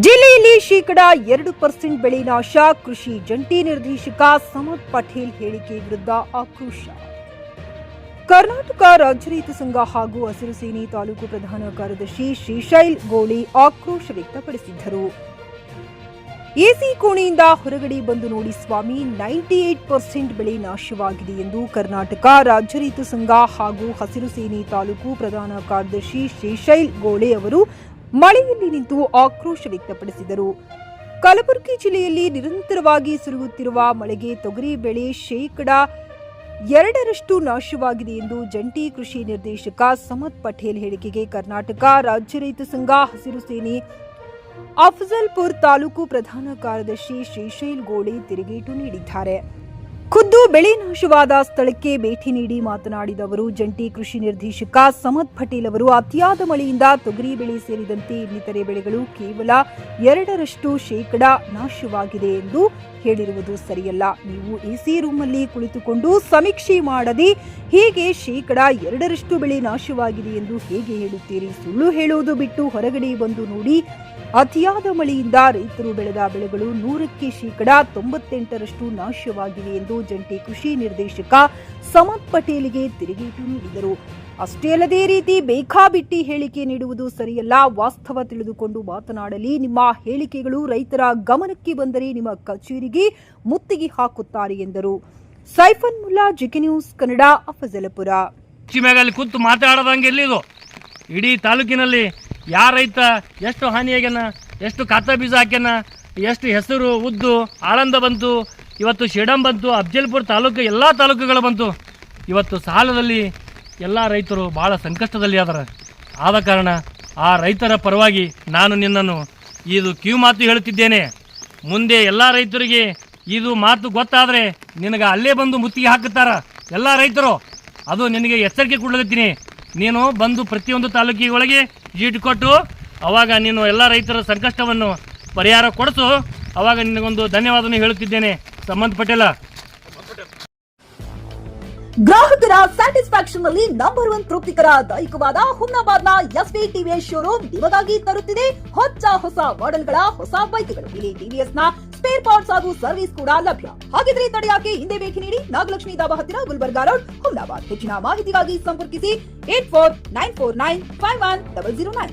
ಜಿಲ್ಲೆಯಲ್ಲಿ ಶೇಕಡ 2% ಬೆಳೆ ನಾಶ. ಕೃಷಿ ಜಂಟಿ ನಿರ್ದೇಶಕ ಸಮದ್ ಪಟೇಲ್ ಹೇಳಿಕೆ ವಿರುದ್ಧ ಆಕ್ರೋಶ. ಕರ್ನಾಟಕ ರಾಜ್ಯ ರೈತ ಸಂಘ ಹಾಗೂ ಹಸಿರು ಸೇನೆ ತಾಲೂಕು ಪ್ರಧಾನ ಕಾರ್ಯದರ್ಶಿ ಶ್ರೀಶೈಲ್ ಗೋಳಿ ಆಕ್ರೋಶ ವ್ಯಕ್ತಪಡಿಸಿದ್ದರು. ಎಸಿ ಕೋಣೆಯಿಂದ ಹೊರಗಡೆ ಬಂದು ನೋಡಿ ಸ್ವಾಮಿ, 98% ಬೆಳೆ ನಾಶವಾಗಿದೆ ಎಂದು ಕರ್ನಾಟಕ ರಾಜ್ಯ ರೈತ ಸಂಘ ಹಾಗೂ ಹಸಿರು ಸೇನೆ ತಾಲೂಕು ಪ್ರಧಾನ ಕಾರ್ಯದರ್ಶಿ ಶ್ರೀಶೈಲ್ ಗೋಳಿ ಅವರು ಮಳೆಯಲ್ಲಿ ನಿಂತು ಆಕ್ರೋಶ ವ್ಯಕ್ತಪಡಿಸಿದರು. ಕಲಬುರಗಿ ಜಿಲ್ಲೆಯಲ್ಲಿ ನಿರಂತರವಾಗಿ ಸುರಿಯುತ್ತಿರುವ ಮಳೆಗೆ ತೊಗರಿ ಬೆಳೆ ಶೇಕಡ 2% ನಾಶವಾಗಿದೆ ಎಂದು ಜಂಟಿ ಕೃಷಿ ನಿರ್ದೇಶಕ ಸಮದ್ ಪಟೇಲ್ ಹೇಳಿಕೆಗೆ ಕರ್ನಾಟಕ ರಾಜ್ಯ ರೈತ ಸಂಘ ಹಸಿರು ಸೇನೆ ಅಫಜಲ್ಪುರ್ ತಾಲೂಕು ಪ್ರಧಾನ ಕಾರ್ಯದರ್ಶಿ ಶ್ರೀಶೈಲ್ ಗೋಳಿ ತಿರುಗೇಟು ನೀಡಿದ್ದಾರೆ. ಖುದ್ದು ಬೆಳೆ ನಾಶವಾದ ಸ್ಥಳಕ್ಕೆ ಭೇಟಿ ನೀಡಿ ಮಾತನಾಡಿದ ಅವರು, ಜಂಟಿ ಕೃಷಿ ನಿರ್ದೇಶಕ ಸಮದ್ ಪಟೇಲ್ ಅವರು ಅತಿಯಾದ ಮಳೆಯಿಂದ ತೊಗರಿ ಬೆಳೆ ಸೇರಿದಂತೆ ಇನ್ನಿತರೆ ಬೆಳೆಗಳು ಕೇವಲ 2% ನಾಶವಾಗಿದೆ ಎಂದು ಹೇಳಿರುವುದು ಸರಿಯಲ್ಲ. ನೀವು ಎಸಿ ರೂಮಲ್ಲಿ ಕುಳಿತುಕೊಂಡು ಸಮೀಕ್ಷೆ ಮಾಡದೆ ಹೀಗೆ ಶೇಕಡ 2% ಬೆಳೆ ನಾಶವಾಗಿದೆ ಎಂದು ಹೇಗೆ ಹೇಳುತ್ತೀರಿ? ಸುಳ್ಳು ಹೇಳುವುದು ಬಿಟ್ಟು ಹೊರಗಡೆ ಬಂದು ನೋಡಿ. ಅತಿಯಾದ ಮಳೆಯಿಂದ ರೈತರು ಬೆಳೆದ ಬೆಳೆಗಳು 100ಕ್ಕೆ ಶೇಕಡ 98% ನಾಶವಾಗಿವೆ ಎಂದು ಜಂಟಿ ಕೃಷಿ ನಿರ್ದೇಶಕ ಸಮದ್ ಪಟೇಲ್ಗೆ ತಿರುಗೇಟು ನೀಡಿದರು. ಅಷ್ಟೇ ಅಲ್ಲದೆ ರೀತಿ ಬೇಕಾಬಿಟ್ಟಿ ಹೇಳಿಕೆ ನೀಡುವುದು ಸರಿಯಲ್ಲ. ವಾಸ್ತವ ತಿಳಿದುಕೊಂಡು ಮಾತನಾಡಲಿ. ನಿಮ್ಮ ಹೇಳಿಕೆಗಳು ರೈತರ ಗಮನಕ್ಕೆ ಬಂದರೆ ನಿಮ್ಮ ಕಚೇರಿಗೆ ಮುತ್ತಿಗೆ ಹಾಕುತ್ತಾರೆ ಎಂದರು. Saifan Mulla, GK news Kannada, Afzalpur. ಕೂತು ಮಾತಾಡದಂಗೆ ಎಲ್ಲಿದು ಇಡೀ ತಾಲೂಕಿನಲ್ಲಿ ಯಾರ ರೈತ ಎಷ್ಟು ಹಾನಿಯಾಗ್ಯಾನ, ಎಷ್ಟು ಕಾತ ಬೀಜ ಹಾಕ್ಯಾನ, ಎಷ್ಟು ಹೆಸರು ಉದ್ದು ಆಳಂದ ಬಂತು, ಇವತ್ತು ಶೇಡಂ ಬಂತು, ಅಫಜಲ್ಪುರ ತಾಲೂಕು ಎಲ್ಲ ತಾಲೂಕುಗಳು ಬಂತು. ಇವತ್ತು ಸಾಲದಲ್ಲಿ ಎಲ್ಲ ರೈತರು ಭಾಳ ಸಂಕಷ್ಟದಲ್ಲಿ ಆದ ಕಾರಣ ಆ ರೈತರ ಪರವಾಗಿ ನಾನು ನಿನ್ನನ್ನು ಇದು ಕಿವಿ ಮಾತು ಹೇಳುತ್ತಿದ್ದೇನೆ. ಮುಂದೆ ಎಲ್ಲ ರೈತರಿಗೆ ಇದು ಮಾತು ಗೊತ್ತಾದರೆ ನಿನಗೆ ಅಲ್ಲೇ ಬಂದು ಮುತ್ತಿಗೆ ಹಾಕುತ್ತಾರ ಎಲ್ಲ ರೈತರು. ಅದು ನಿನಗೆ ಎಚ್ಚರಿಕೆ ಕೊಡಲತ್ತೀನಿ. ನೀನು ಬಂದು ಪ್ರತಿಯೊಂದು ತಾಲೂಕಿಗೊಳಗೆ ಜೀಟ್ ಕೊಟ್ಟು ಅವಾಗ ನೀನು ಎಲ್ಲ ರೈತರ ಸಂಕಷ್ಟವನ್ನು ಪರಿಹಾರ ಕೊಡಿಸು. ಅವಾಗ ನಿನಗೊಂದು ಧನ್ಯವಾದವನ್ನು ಹೇಳುತ್ತಿದ್ದೇನೆ. ಸಮದ್ ಪಟೇಲ. ಗ್ರಾಹಕರ ಸ್ಯಾಟಿಸ್ಫ್ಯಾಕ್ಷನ್ ನಲ್ಲಿ ನಂಬರ್ 1 ತೃಪ್ತಿಕರ ದೈಹಿಕವಾದ ಹುಮ್ನಾಬಾದ್ನ ಎಸ್ವಿ ಟಿವಿಎಸ್ ಶೋರೂಮ್ ನಿಮಗಾಗಿ ತರುತ್ತಿದೆ ಹೊಸ ಮಾಡೆಲ್ಗಳ ಹೊಸ ಬೈಕ್ಗಳು. ಇಲ್ಲಿ ಟಿವಿಎಸ್ ನ ಸ್ಪೇರ್ ಪಾರ್ಟ್ಸ್ ಹಾಗೂ ಸರ್ವಿಸ್ ಕೂಡ ಲಭ್ಯ. ಹಾಗಿದ್ರೆ ತಡೆಯಾಕೆ ಹಿಂದೆ ಭೇಟಿ ನೀಡಿ. ನಾಗಲಕ್ಷ್ಮಿ ದಾಬಾ ಹತ್ತಿರ ಗುಲ್ಬರ್ಗಾ ರೋಡ್, ಹುಮ್ನಾಬಾದ್. ಹೆಚ್ಚಿನ ಮಾಹಿತಿಗಾಗಿ ಸಂಪರ್ಕಿಸಿ 8494951009.